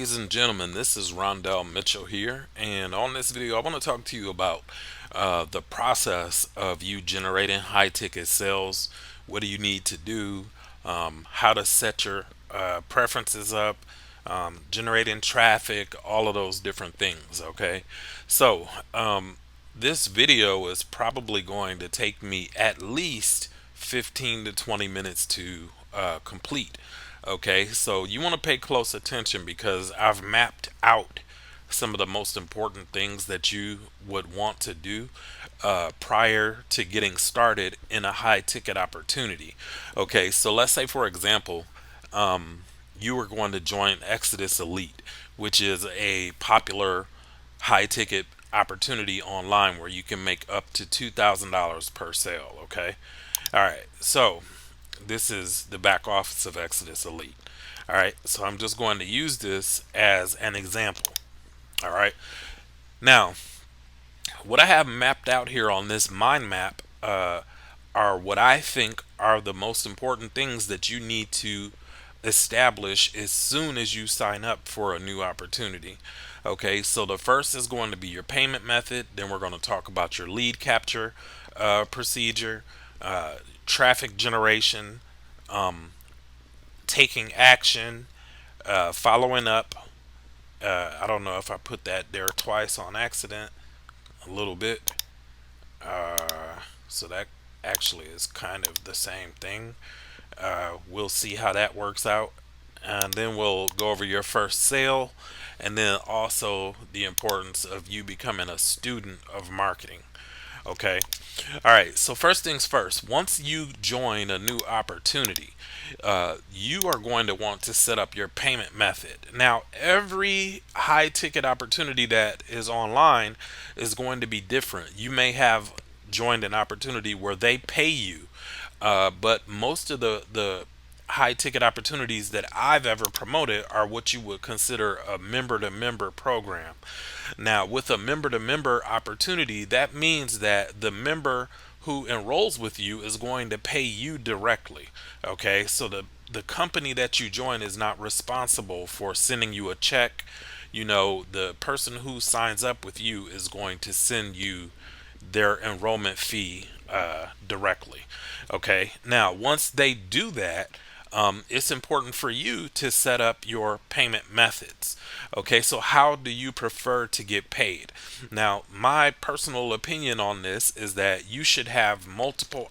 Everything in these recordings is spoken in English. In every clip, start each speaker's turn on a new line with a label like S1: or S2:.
S1: Ladies and gentlemen, this is Rondell Mitchell here, and on this video, I want to talk to you about the process of you generating high ticket sales. What do you need to do? How to set your preferences up, generating traffic, all of those different things. Okay, so this video is probably going to take me at least 15 to 20 minutes to complete. Okay, so you want to pay close attention because I've mapped out some of the most important things that you would want to do prior to getting started in a high ticket opportunity. Okay, so let's say, for example, you were going to join Exitus Elite, which is a popular high ticket opportunity online where you can make up to $2,000 per sale. Okay, all right, so this is the back office of Exitus Elite. All right, so I'm just going to use this as an example. All right, now what I have mapped out here on this mind map are what I think are the most important things that you need to establish as soon as you sign up for a new opportunity. Okay, so the first is going to be your payment method. Then we're going to talk about your lead capture procedure, traffic generation, um, taking action, following up. I don't know if I put that there twice on accident, a little bit. So that actually is kind of the same thing. We'll see how that works out. And then we'll go over your first sale, and then also the importance of you becoming a student of marketing. Okay. All right. So first things first. Once you join a new opportunity, you are going to want to set up your payment method. Now, every high ticket opportunity that is online is going to be different. You may have joined an opportunity where they pay you, but most of the high ticket opportunities that I've ever promoted are what you would consider a member to member program. Now, with a member to member opportunity, that means that the member who enrolls with you is going to pay you directly. Okay, so the company that you join is not responsible for sending you a check. The person who signs up with you is going to send you their enrollment fee directly. Okay, now once they do that, it's important for you to set up your payment methods. Okay, so how do you prefer to get paid? Now, my personal opinion on this is that you should have multiple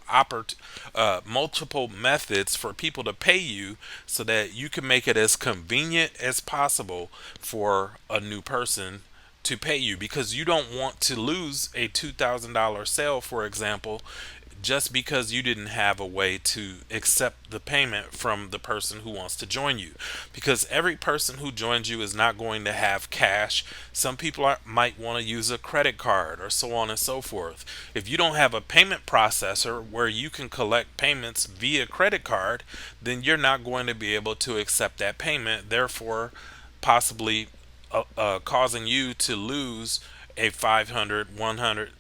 S1: methods for people to pay you so that you can make it as convenient as possible for a new person to pay you, because you don't want to lose a $2,000 sale, for example, just because you didn't have a way to accept the payment from the person who wants to join you. Because every person who joins you is not going to have cash. Some people might want to use a credit card or so on and so forth. If you don't have a payment processor where you can collect payments via credit card, then you're not going to be able to accept that payment, therefore possibly causing you to lose a 500, 100,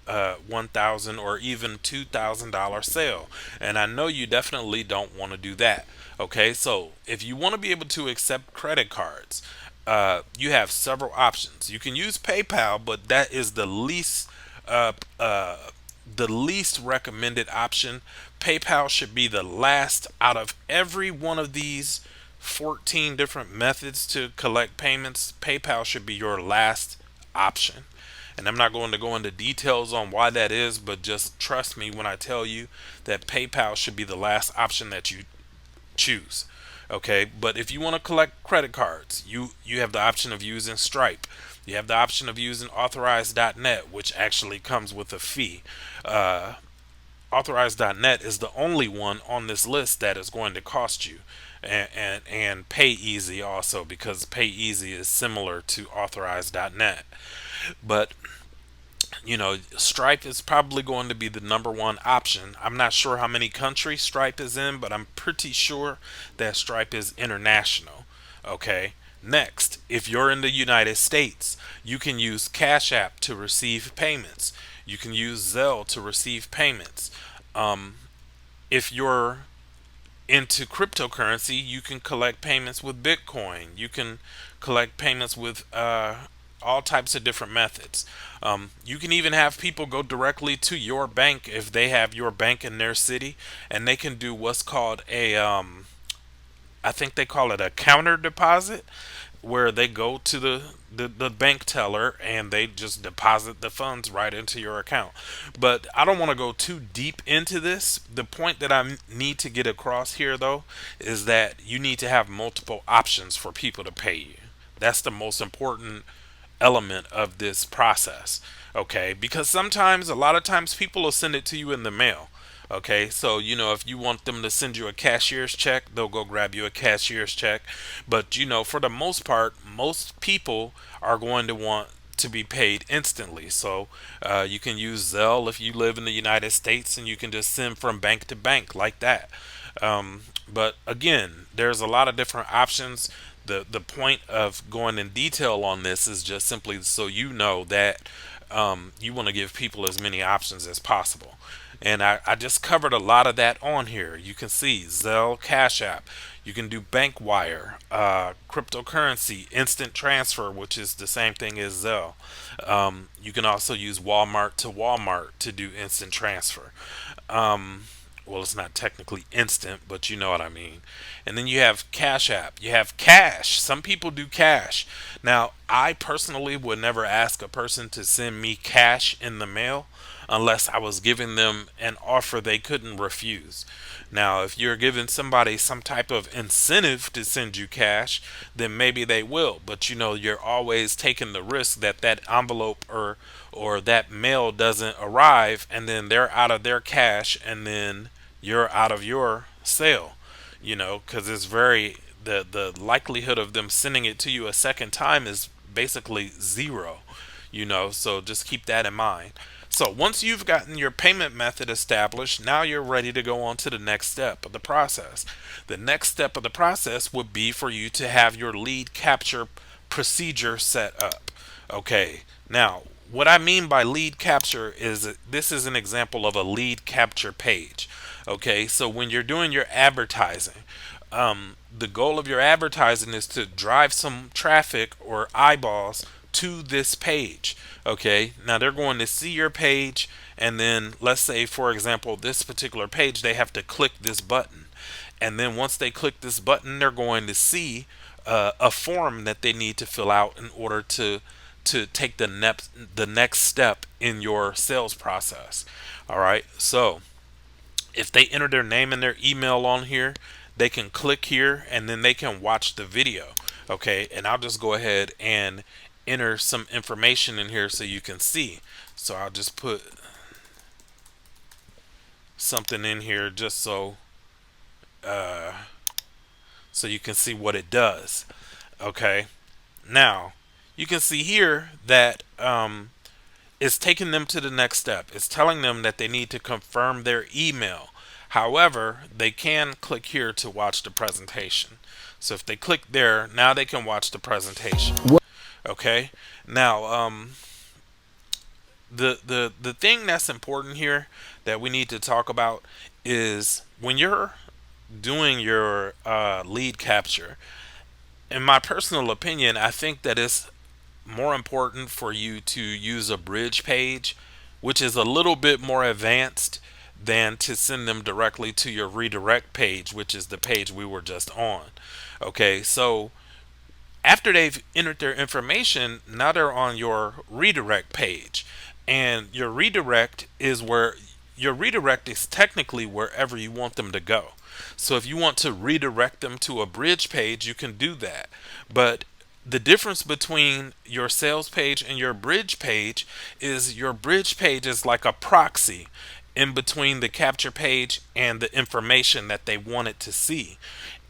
S1: 1,000, or even $2,000 sale. And I know you definitely don't want to do that. Okay, so if you want to be able to accept credit cards, you have several options. You can use PayPal, but that is uh, uh, the least recommended option. PayPal should be the last out of every one of these 14 different methods to collect payments. PayPal should be your last option. And I'm not going to go into details on why that is, but just trust me when I tell you that PayPal should be the last option that you choose. Okay, but if you want to collect credit cards, you have the option of using Stripe. You have the option of using Authorized.net, which actually comes with a fee. Authorized.net is the only one on this list that is going to cost you. And Pay Easy also, because Pay Easy is similar to Authorized.net. But Stripe is probably going to be the number one option. I'm not sure how many countries Stripe is in, but I'm pretty sure that Stripe is international. Okay. Next, if you're in the United States, you can use Cash App to receive payments. You can use Zelle to receive payments. If you're into cryptocurrency, you can collect payments with Bitcoin. You can collect payments with all types of different methods. You can even have people go directly to your bank if they have your bank in their city, and they can do what's called a I think they call it a counter deposit, where they go to the bank teller and they just deposit the funds right into your account. But I don't want to go too deep into this. The point that I need to get across here, though, is that you need to have multiple options for people to pay you. That's the most important element of this process. Okay, because sometimes, a lot of times, people will send it to you in the mail. Okay, so if you want them to send you a cashier's check, they'll go grab you a cashier's check. But for the most part, most people are going to want to be paid instantly. So you can use Zelle if you live in the United States, and you can just send from bank to bank like that. But again, there's a lot of different options. The point of going in detail on this is just simply so you know that you want to give people as many options as possible. And I just covered a lot of that on here. You can see Zelle, Cash App. You can do bank wire, cryptocurrency, instant transfer, which is the same thing as Zelle. You can also use Walmart to Walmart to do instant transfer. Well, it's not technically instant, but you know what I mean. And then you have Cash App. You have Cash. Some people do cash. Now, I personally would never ask a person to send me cash in the mail unless I was giving them an offer they couldn't refuse. Now, if you're giving somebody some type of incentive to send you cash, then maybe they will. But you're always taking the risk that that envelope or that mail doesn't arrive, and then they're out of their cash, and then you're out of your sale. Because it's very the likelihood of them sending it to you a second time is basically zero. So just keep that in mind. So once you've gotten your payment method established, now you're ready to go on to the next step of the process. The next step of the process would be for you to have your lead capture procedure set up. Okay, now what I mean by lead capture is that this is an example of a lead capture page. Okay, so when you're doing your advertising, the goal of your advertising is to drive some traffic or eyeballs to this page. Okay, now they're going to see your page, and then let's say, for example, this particular page, they have to click this button. And then once they click this button, they're going to see a form that they need to fill out in order to take the next step in your sales process. All right, so if they enter their name and their email on here, they can click here and then they can watch the video. Okay, and I'll just go ahead and enter some information in here so you can see. So I'll just put something in here just so you can see what it does. Okay, now you can see here that it's taking them to the next step. It's telling them that they need to confirm their email. However, they can click here to watch the presentation. So if they click there, now they can watch the presentation. Okay, now the thing that's important here that we need to talk about is when you're doing your lead capture. In my personal opinion, I think that it's more important for you to use a bridge page, which is a little bit more advanced than to send them directly to your redirect page, which is the page we were just on. Okay, so after they've entered their information, now they're on your redirect page. And your redirect is technically wherever you want them to go. So if you want to redirect them to a bridge page, you can do that. But the difference between your sales page and your bridge page is your bridge page is like a proxy in between the capture page and the information that they wanted to see.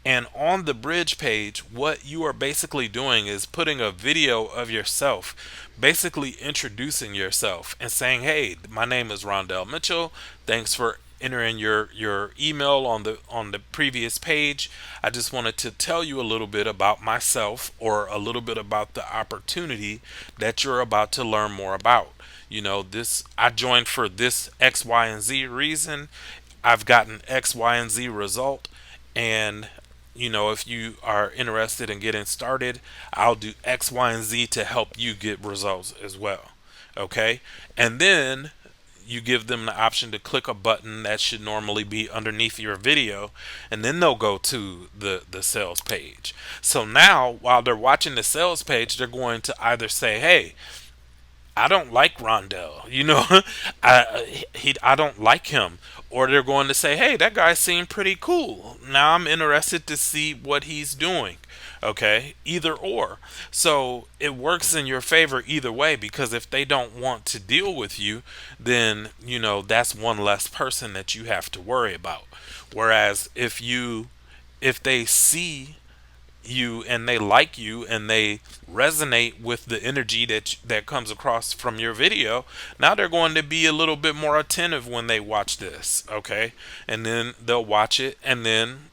S1: And on the bridge page, what you are basically doing is putting a video of yourself, basically introducing yourself and saying, hey, my name is Rondell Mitchell. Thanks for entering your email on the previous page. I just wanted to tell you a little bit about myself, or a little bit about the opportunity that you're about to learn more about. I joined for this X, Y, and Z reason. I've gotten X, Y, and Z result. And if you are interested in getting started, I'll do X, Y, and Z to help you get results as well. Okay. And then you give them the option to click a button that should normally be underneath your video, and then they'll go to the sales page. So now while they're watching the sales page, they're going to either say, hey, I don't like Rondell. I don't like him. Or they're going to say, hey, that guy seemed pretty cool. Now I'm interested to see what he's doing. Okay, either or. So it works in your favor either way, because if they don't want to deal with you, then that's one less person that you have to worry about. Whereas if they see you and they like you and they resonate with the energy that comes across from your video, now they're going to be a little bit more attentive when they watch this. Okay, and then they'll watch it, and then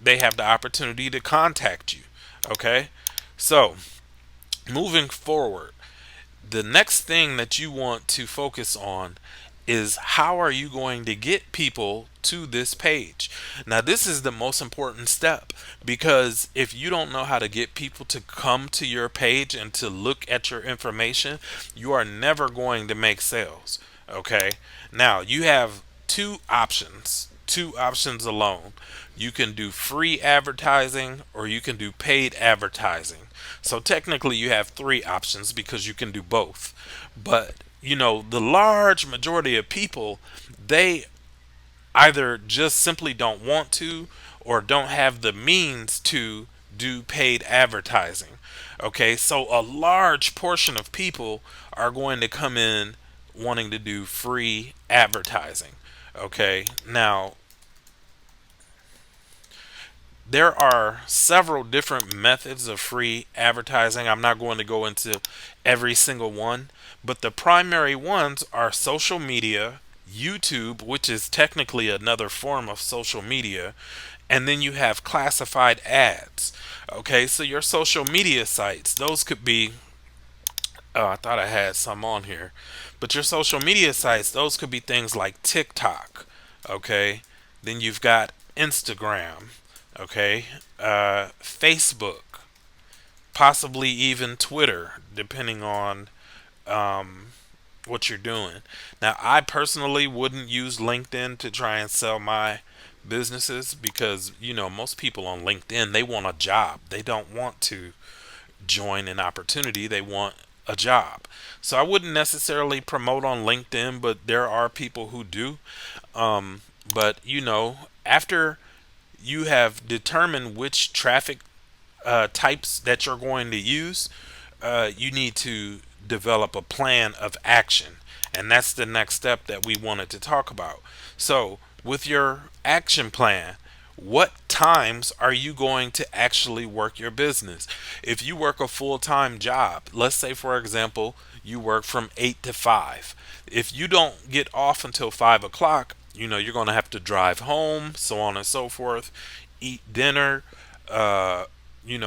S1: they have the opportunity to contact you. Okay, so moving forward, the next thing that you want to focus on is how are you going to get people to this page. Now, this is the most important step, because if you don't know how to get people to come to your page and to look at your information, you are never going to make sales. Okay, now you have two options alone. You can do free advertising or you can do paid advertising. So technically you have three options because you can do both. But the large majority of people, they either just simply don't want to or don't have the means to do paid advertising. Okay, so a large portion of people are going to come in wanting to do free advertising. Okay, now there are several different methods of free advertising. I'm not going to go into every single one, but the primary ones are social media, YouTube, which is technically another form of social media, and then you have classified ads. Okay, so your social media sites, those could be, oh, I thought I had some on here, but your social media sites, those could be things like TikTok. Okay, then you've got Instagram. Okay, Facebook, possibly even Twitter, depending on what you're doing. Now, I personally wouldn't use LinkedIn to try and sell my businesses, because most people on LinkedIn, they want a job. They don't want to join an opportunity. They want a job. So I wouldn't necessarily promote on LinkedIn, but there are people who do. But after you have determined which traffic types that you're going to use, you need to develop a plan of action. And that's the next step that we wanted to talk about. So, with your action plan, what times are you going to actually work your business? If you work a full-time job, let's say, for example, you work from 8 to 5. If you don't get off until 5 o'clock, you're going to have to drive home, so on and so forth, eat dinner,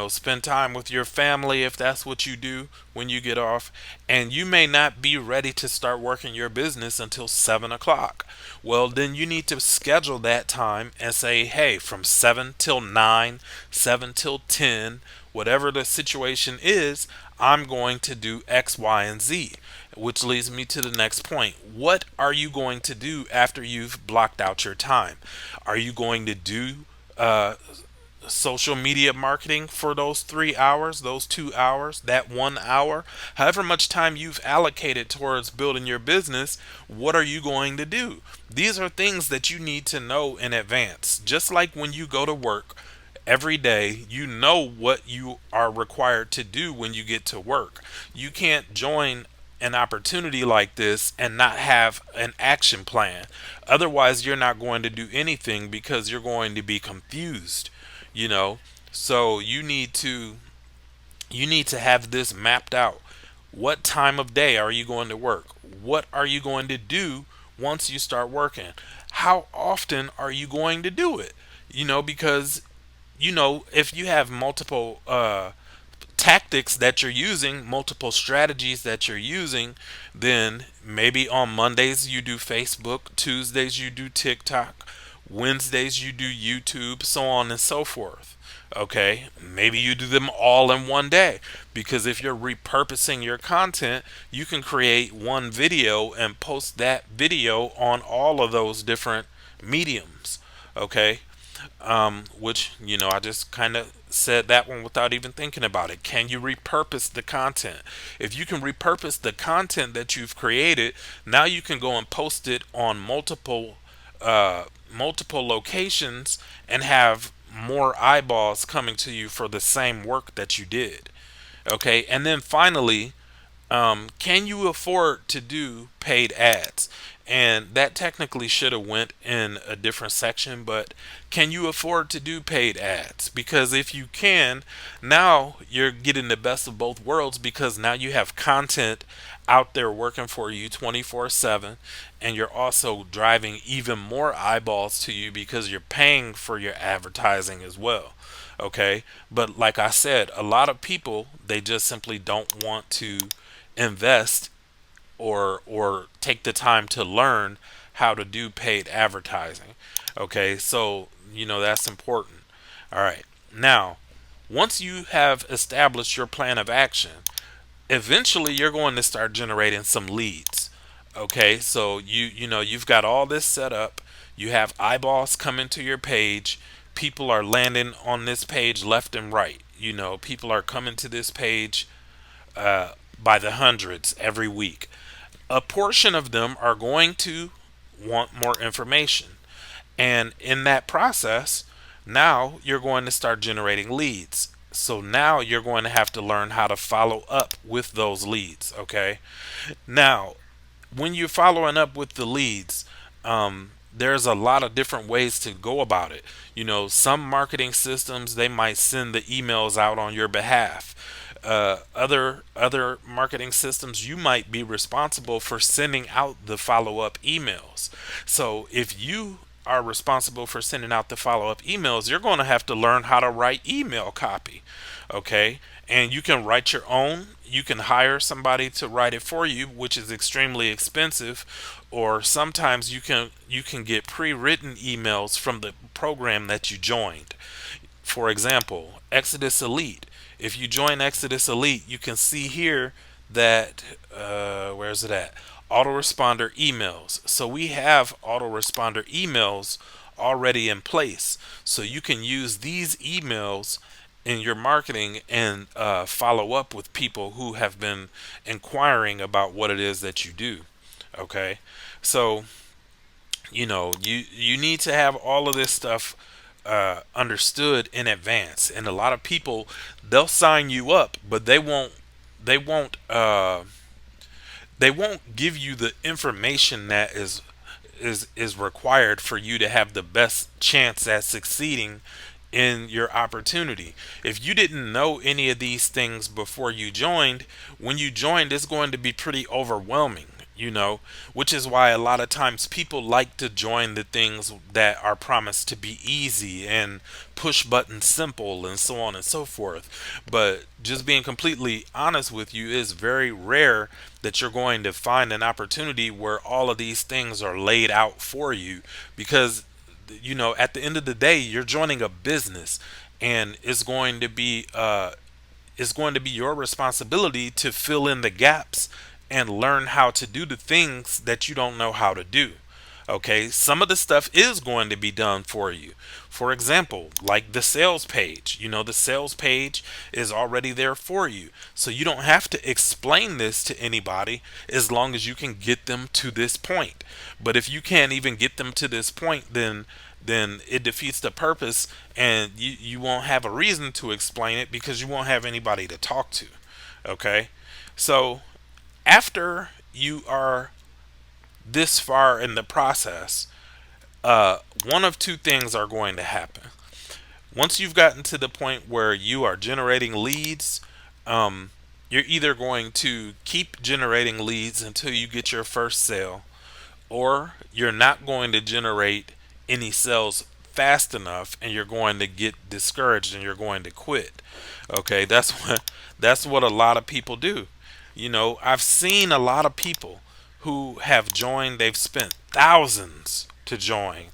S1: spend time with your family if that's what you do when you get off. And you may not be ready to start working your business until 7 o'clock. Well, then you need to schedule that time and say, hey, from 7 till 9, 7 till 10, whatever the situation is, I'm going to do X, Y, and Z. Which leads me to the next point. What are you going to do after you've blocked out your time? Are you going to do social media marketing for those 3 hours, those 2 hours, that 1 hour, however much time you've allocated towards building your business? What are you going to do? These are things that you need to know in advance. Just like when you go to work every day, you know what you are required to do when you get to work. You can't join an opportunity like this and not have an action plan. Otherwise, you're not going to do anything because you're going to be confused. So you need to have this mapped out. What time of day are you going to work? What are you going to do once you start working? How often are you going to do it? Because if you have multiple tactics that you're using, multiple strategies that you're using, then maybe on Mondays you do Facebook, Tuesdays you do TikTok, Wednesdays you do YouTube, so on and so forth. Okay, maybe you do them all in one day, because if you're repurposing your content, you can create one video and post that video on all of those different mediums. Okay, which, I just kind of said that one without even thinking about it. Can you repurpose the content? If you can repurpose the content that you've created, now you can go and post it on multiple locations and have more eyeballs coming to you for the same work that you did. Okay, and then finally, can you afford to do paid ads? And that technically should have went in a different section, but can you afford to do paid ads? Because if you can, now you're getting the best of both worlds, because now you have content out there working for you 24/7, and you're also driving even more eyeballs to you because you're paying for your advertising as well. Okay, but like I said, a lot of people, they just simply don't want to invest or take the time to learn how to do paid advertising. Okay, so that's important. All right, now once you have established your plan of action, eventually you're going to start generating some leads. Okay, so you've got all this set up. You have eyeballs coming to your page. People are landing on this page left and right. People are coming to this page by the hundreds every week. A portion of them are going to want more information. And in that process, now you're going to start generating leads. So now you're going to have to learn how to follow up with those leads. Okay. Now, when you're following up with the leads, there's a lot of different ways to go about it. Some marketing systems, they might send the emails out on your behalf. Other marketing systems, you might be responsible for sending out the follow-up emails. So if you are responsible for sending out the follow-up emails, you're going to have to learn how to write email copy. Okay, and you can write your own. You can hire somebody to write it for you, which is extremely expensive, or sometimes you can get pre-written emails from the program that you joined. For example, Exitus Elite. If you join Exitus Elite, you can see here that where's it at? Autoresponder emails. So we have autoresponder emails already in place. So you can use these emails in your marketing and follow up with people who have been inquiring about what it is that you do. Okay, so you need to have all of this stuff understood in advance. And a lot of people, they'll sign you up, but they won't they won't give you the information that is required for you to have the best chance at succeeding in your opportunity. If you didn't know any of these things before you joined, when you joined, it's going to be pretty overwhelming, which is why a lot of times people like to join the things that are promised to be easy and push button simple and so on and so forth. But just being completely honest with you, is very rare that you're going to find an opportunity where all of these things are laid out for you, because at the end of the day, you're joining a business, and it's going to be your responsibility to fill in the gaps and learn how to do the things that you don't know how to do. Okay, some of the stuff is going to be done for you. For example, like the sales page. The sales page is already there for you. So you don't have to explain this to anybody, as long as you can get them to this point. But if you can't even get them to this point, then it defeats the purpose, and you won't have a reason to explain it, because you won't have anybody to talk to. Okay, so after you are this far in the process, one of two things are going to happen. Once you've gotten to the point where you are generating leads, you're either going to keep generating leads until you get your first sale, or you're not going to generate any sales fast enough, and you're going to get discouraged and you're going to quit. Okay, that's what a lot of people do. I've seen a lot of people who have joined, they've spent thousands to join,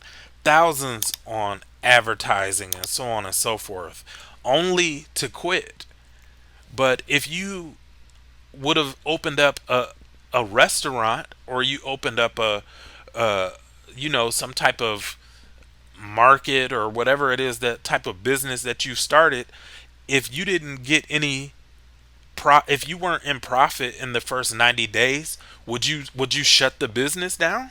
S1: thousands on advertising and so on and so forth, only to quit. But if you would have opened up a restaurant, or you opened up a some type of market or whatever it is, that type of business that you started, if you didn't get any if you weren't in profit in the first 90 days, would you shut the business down?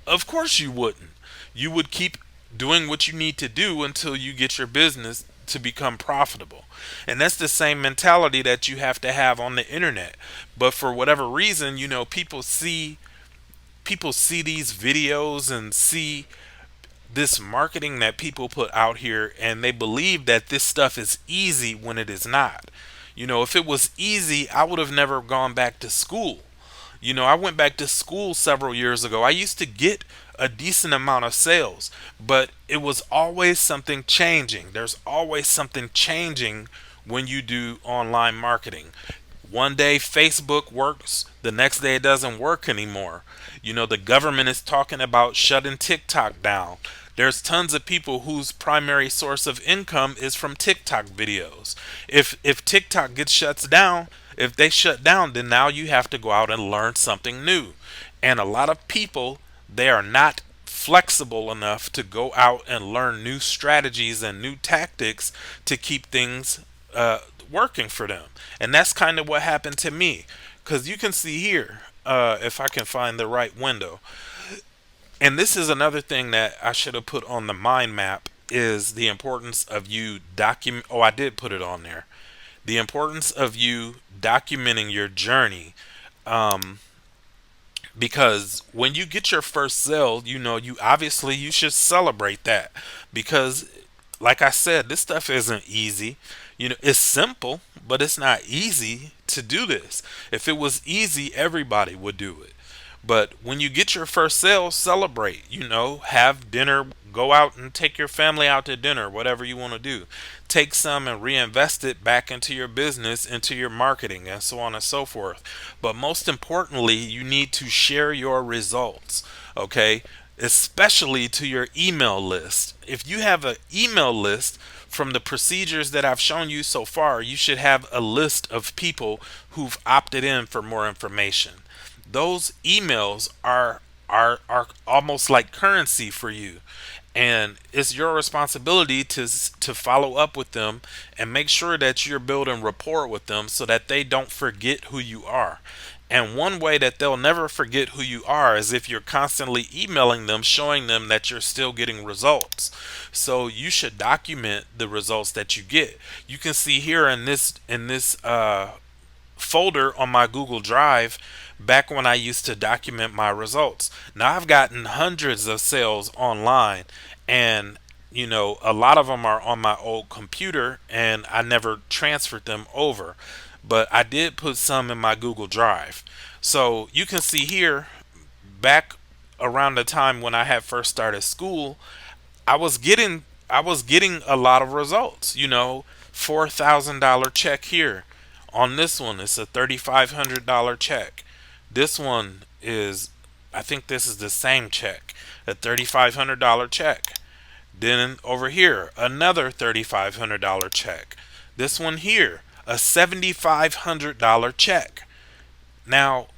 S1: Of course you wouldn't. You would keep doing what you need to do until you get your business to become profitable. And that's the same mentality that you have to have on the internet. But for whatever reason, people see these videos and see this marketing that people put out here, and they believe that this stuff is easy when it is not. If it was easy, I would have never gone back to school. I went back to school several years ago. I used to get a decent amount of sales, but it was always something changing. There's always something changing when you do online marketing. One day Facebook works, the next day it doesn't work anymore. The government is talking about shutting TikTok down. There's tons of people whose primary source of income is from TikTok videos. If TikTok gets shuts down, if they shut down, then now you have to go out and learn something new. And a lot of people, they are not flexible enough to go out and learn new strategies and new tactics to keep things working for them. And that's kind of what happened to me. Because you can see here, if I can find the right window. And this is another thing that I should have put on the mind map, is the importance of you document. Oh, I did put it on there. The importance of you documenting your journey. Because when you get your first sale, you should celebrate that, because like I said, this stuff isn't easy. It's simple, but it's not easy to do this. If it was easy, everybody would do it. But when you get your first sale, celebrate, have dinner, go out and take your family out to dinner, whatever you want to do. Take some and reinvest it back into your business, into your marketing, and so on and so forth. But most importantly, you need to share your results, okay? Especially to your email list. If you have an email list, from the procedures that I've shown you so far, you should have a list of people who've opted in for more information. Those emails are almost like currency for you, and it's your responsibility to follow up with them and make sure that you're building rapport with them so that they don't forget who you are. And one way that they'll never forget who you are is if you're constantly emailing them, showing them that you're still getting results. So you should document the results that you get. You can see here in this folder on my Google Drive, back when I used to document my results. Now I've gotten hundreds of sales online, and a lot of them are on my old computer, and I never transferred them over. But I did put some in my Google Drive. So you can see here, back around the time when I had first started school, I was getting a lot of results. $4,000 check here. On this one, it's a $3,500 check. This one is, I think this is the same check, a $3,500 check. Then over here, another $3,500 check. This one here, a $7,500 check. Now,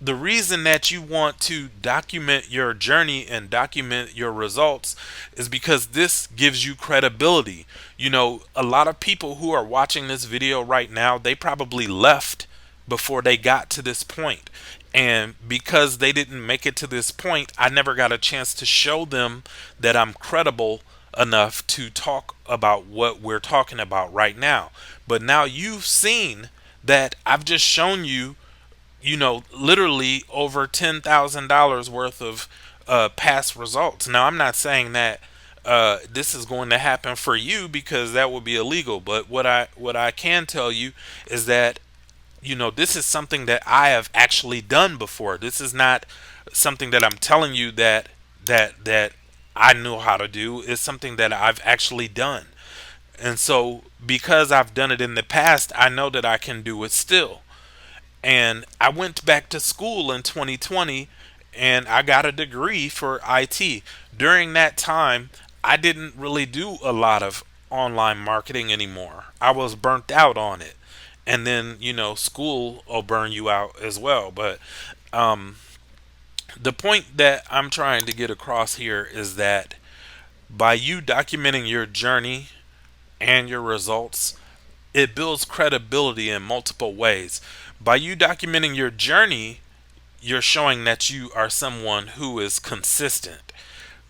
S1: the reason that you want to document your journey and document your results is because this gives you credibility. A lot of people who are watching this video right now, they probably left before they got to this point. And because they didn't make it to this point, I never got a chance to show them that I'm credible enough to talk about what we're talking about right now. But now you've seen that I've just shown you, literally over $10,000 worth of past results. Now, I'm not saying that this is going to happen for you, because that would be illegal. But what I can tell you is that this is something that I have actually done before. This is not something that I'm telling you that I know how to do. It's something that I've actually done. And so because I've done it in the past, I know that I can do it still. And I went back to school in 2020, and I got a degree for IT. During that time, I didn't really do a lot of online marketing anymore. I was burnt out on it. And then, school will burn you out as well. But the point that I'm trying to get across here is that by you documenting your journey and your results, it builds credibility in multiple ways. By you documenting your journey, you're showing that you are someone who is consistent,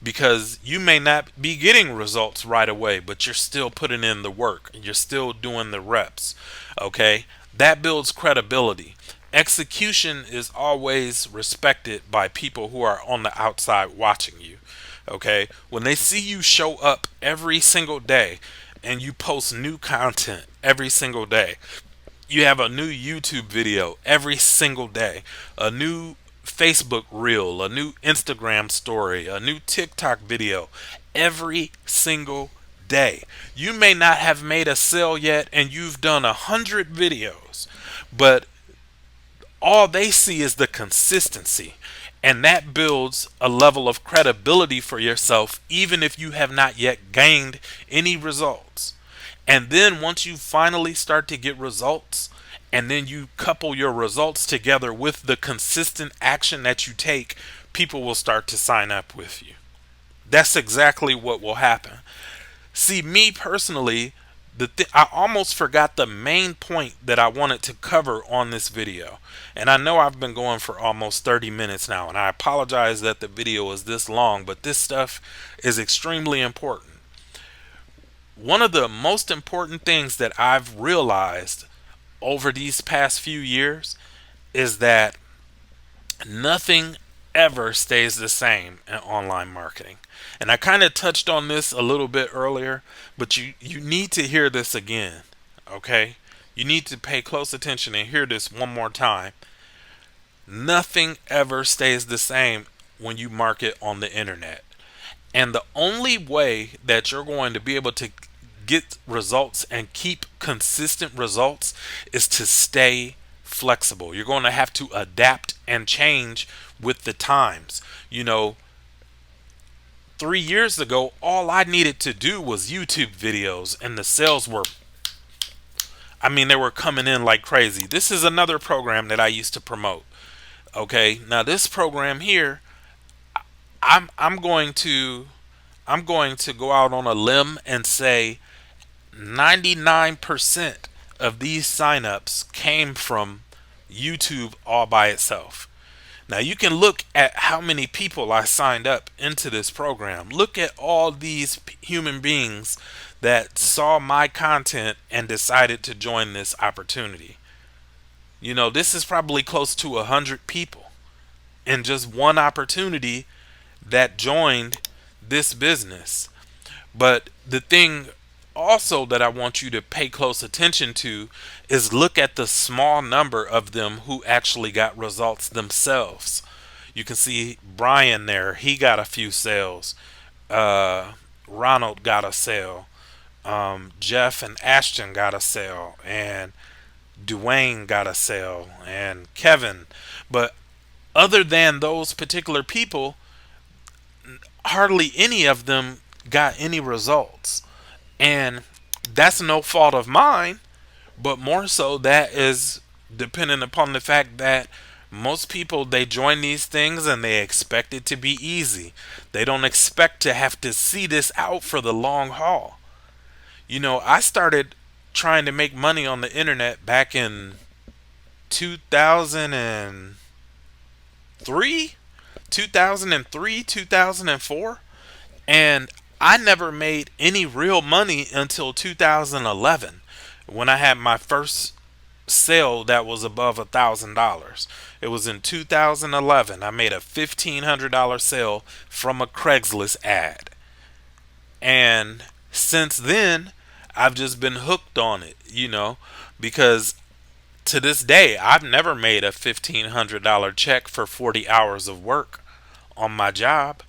S1: because you may not be getting results right away, but you're still putting in the work. You're still doing the reps. Okay? That builds credibility. Execution is always respected by people who are on the outside watching you. Okay? When they see you show up every single day and you post new content every single day, you have a new YouTube video every single day, a new Facebook reel, a new Instagram story, a new TikTok video every single day. You may not have made a sale yet and you've done 100 videos, but all they see is the consistency. And that builds a level of credibility for yourself, even if you have not yet gained any results. And then once you finally start to get results, and then you couple your results together with the consistent action that you take, people will start to sign up with you. That's exactly what will happen. See, me personally, I almost forgot the main point that I wanted to cover on this video. And I know I've been going for almost 30 minutes now, and I apologize that the video is this long, but this stuff is extremely important. One of the most important things that I've realized over these past few years is that nothing ever stays the same in online marketing. And I kind of touched on this a little bit earlier, but you need to hear this again, okay? You need to pay close attention and hear this one more time. Nothing ever stays the same when you market on the internet. And the only way that you're going to be able to get results and keep consistent results is to stay flexible. You're going to have to adapt and change with the times. 3 years ago, all I needed to do was YouTube videos, and the sales were, they were coming in like crazy. This is another program that I used to promote. Okay, now this program here, I'm going to go out on a limb and say 99% of these signups came from YouTube all by itself. Now you can look at how many people I signed up into this program. Look at all these human beings that saw my content and decided to join this opportunity. This is probably close to 100 people in just one opportunity that joined this business. But the thing also that I want you to pay close attention to is look at the small number of them who actually got results themselves. You can see Brian there. He got a few sales. Ronald got a sale. Jeff and Ashton got a sale. And Dwayne got a sale. And Kevin. But other than those particular people, hardly any of them got any results. And that's no fault of mine, but more so that is dependent upon the fact that most people, they join these things and they expect it to be easy. They don't expect to have to see this out for the long haul. I started trying to make money on the internet back in 2003, 2004, and I never made any real money until 2011 when I had my first sale that was above $1,000. It was in 2011. I made a $1,500 sale from a Craigslist ad. And since then, I've just been hooked on it, because to this day, I've never made a $1,500 check for 40 hours of work on my job.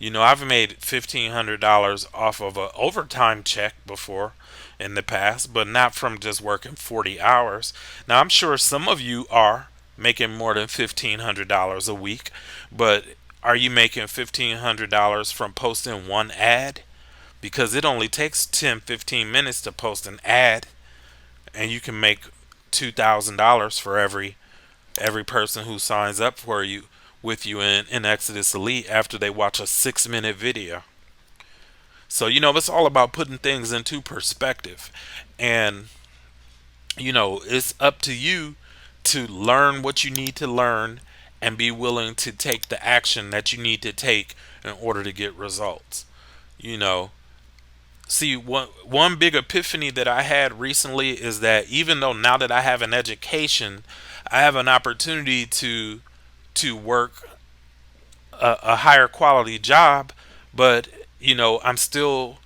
S1: I've made $1,500 off of an overtime check before in the past, but not from just working 40 hours. Now, I'm sure some of you are making more than $1,500 a week. But are you making $1,500 from posting one ad? Because it only takes 10-15 minutes to post an ad, and you can make $2,000 for every person who signs up for you with you in Exodus Elite after they watch a 6-minute video. So, it's all about putting things into perspective. And, it's up to you to learn what you need to learn and be willing to take the action that you need to take in order to get results. You know, See, one big epiphany that I had recently is that even though now that I have an education, I have an opportunity to work a higher quality job, but I'm still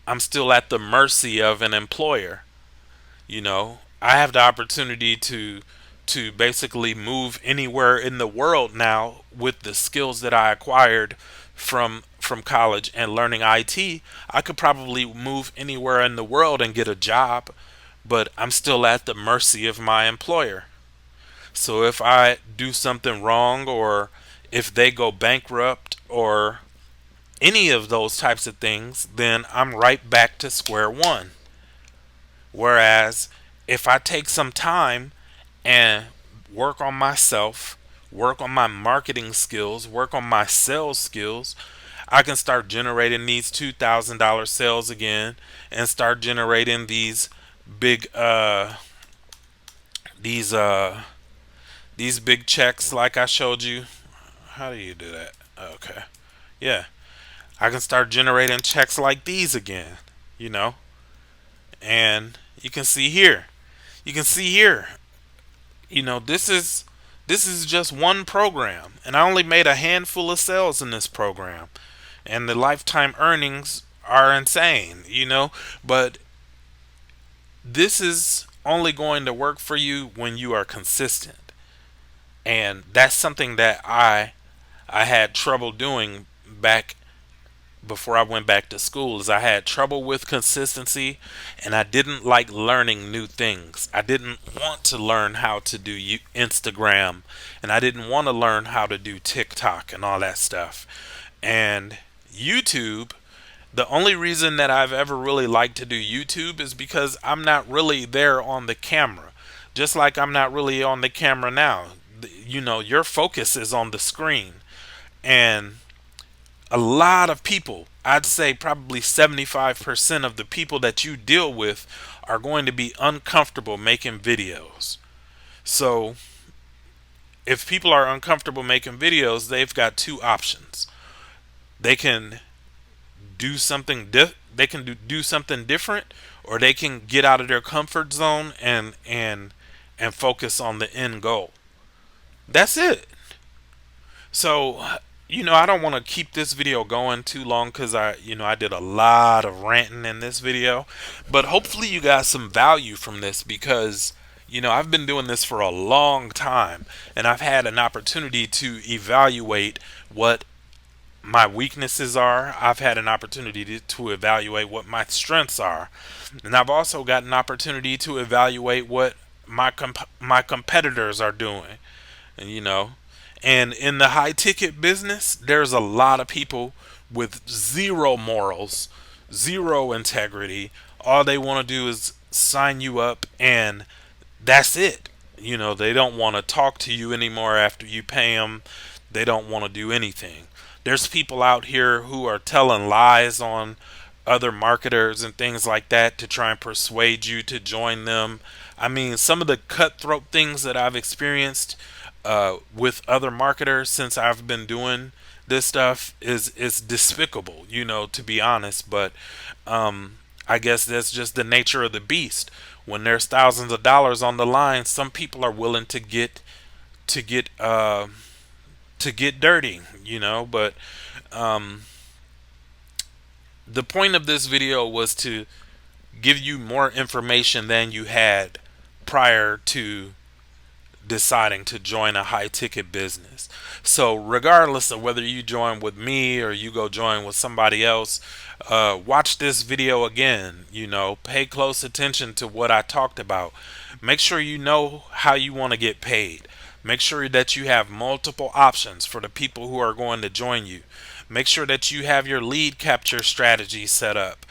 S1: at the mercy of an employer. I have the opportunity to basically move anywhere in the world now with the skills that I acquired from college and learning IT. I could probably move anywhere in the world and get a job, but I'm still at the mercy of my employer. So if I do something wrong, or if they go bankrupt, or any of those types of things, then I'm right back to square one. Whereas if I take some time and work on myself, work on my marketing skills, work on my sales skills, I can start generating these $2,000 sales again, and start generating big uh these uh these big checks like I showed you. How do you do that? Okay. Yeah. I can start generating checks like these again, you know? And you can see here. You can see here. This is just one program, and I only made a handful of sales in this program, and the lifetime earnings are insane. But this is only going to work for you when you are consistent, and that's something that I had trouble doing back before I went back to school. Is I had trouble with consistency, and I didn't like learning new things. I didn't want to learn how to do Instagram, and I didn't want to learn how to do TikTok and all that stuff. And YouTube, the only reason that I've ever really liked to do YouTube is because I'm not really there on the camera. Just like I'm not really on the camera now. Your focus is on the screen. And a lot of people, I'd say probably 75% of the people that you deal with are going to be uncomfortable making videos. So if people are uncomfortable making videos, they've got two options. They can do something different, or they can get out of their comfort zone and focus on the end goal. That's it. So, I don't want to keep this video going too long, because I did a lot of ranting in this video, but hopefully you got some value from this, because I've been doing this for a long time, and I've had an opportunity to evaluate what my weaknesses are. I've had an opportunity to evaluate what my strengths are, and I've also got an opportunity to evaluate what my competitors are doing. And in the high ticket business, there's a lot of people with zero morals, zero integrity. All they want to do is sign you up, and that's it. They don't want to talk to you anymore after you pay them. They don't want to do anything. There's people out here who are telling lies on other marketers and things like that to try and persuade you to join them. I mean, some of the cutthroat things that I've experienced with other marketers since I've been doing this stuff is despicable, to be honest. But I guess that's just the nature of the beast. When there's thousands of dollars on the line, some people are willing to get dirty, But the point of this video was to give you more information than you had prior to deciding to join a high ticket business. So regardless of whether you join with me or you go join with somebody else, watch this video again. Pay close attention to what I talked about. Make sure you know how you want to get paid. Make sure that you have multiple options for the people who are going to join you. Make sure that you have your lead capture strategy set up.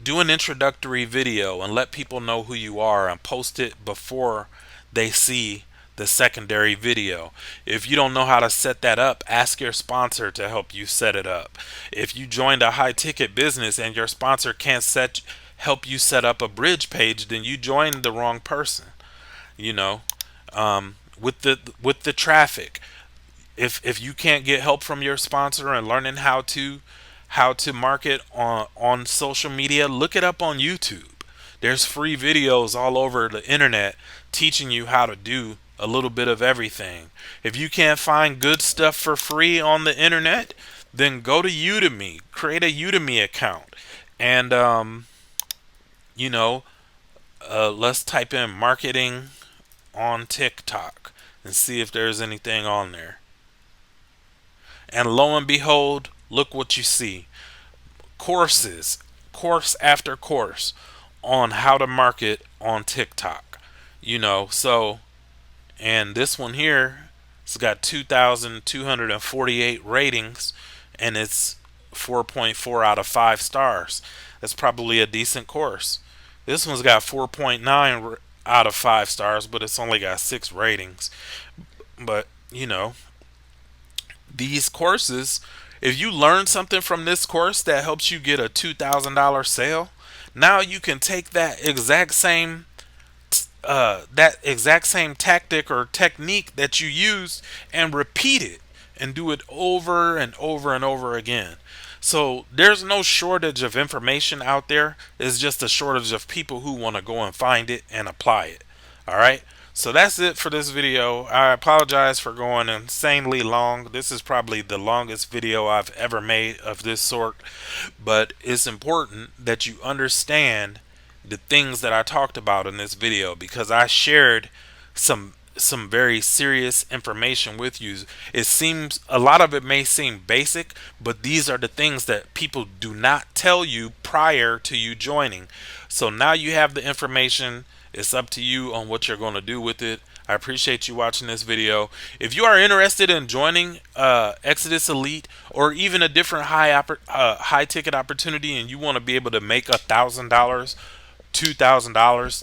S1: Do an introductory video and let people know who you are and post it before they see the secondary video. If you don't know how to set that up, ask your sponsor to help you set it up. If you joined a high ticket business and your sponsor can't help you set up a bridge page, then you joined the wrong person. You know, with the traffic, if you can't get help from your sponsor and learning how to market on social media, look it up on YouTube. There's free videos all over the internet teaching you how to do a little bit of everything. If you can't find good stuff for free on the internet, then go to Udemy, create a Udemy account, and you know, let's type in marketing on TikTok and see if there's anything on there. And lo and behold, look what you see. Courses, course after course on how to market on TikTok. So, and this one here, it's got 2,248 ratings and it's 4.4 out of 5 stars. That's probably a decent course. This one's got 4.9 out of 5 stars, but it's only got 6 ratings. But, these courses, if you learn something from this course that helps you get a $2,000 sale, now you can take that exact same tactic or technique that you used and repeat it and do it over and over and over again. So there's no shortage of information out there. It's just a shortage of people who want to go and find it and apply it. All right. So that's it for this video. I apologize for going insanely long. This is probably the longest video I've ever made of this sort, but it's important that you understand the things that I talked about in this video, because I shared some very serious information with you. It seems a lot of it may seem basic, but these are the things that people do not tell you prior to you joining. So now you have the information. It's up to you on what you're going to do with it. I appreciate you watching this video. If you are interested in joining Exitus Elite or even a different high ticket opportunity, and you want to be able to make $1,000, $2,000,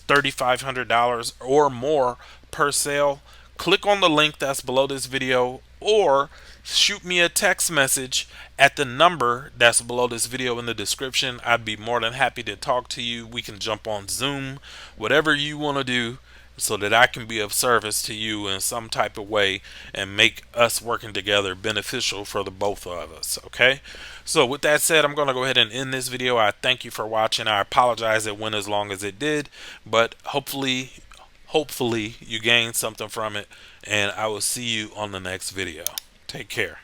S1: $3,500 or more per sale, click on the link that's below this video or shoot me a text message at the number that's below this video in the description. I'd be more than happy to talk to you. We can jump on Zoom, whatever you want to do, so that I can be of service to you in some type of way and make us working together beneficial for the both of us. Okay, so with that said, I'm going to go ahead and end this video. I thank you for watching. I apologize it went as long as it did, but hopefully you gained something from it, and I will see you on the next video. Take care.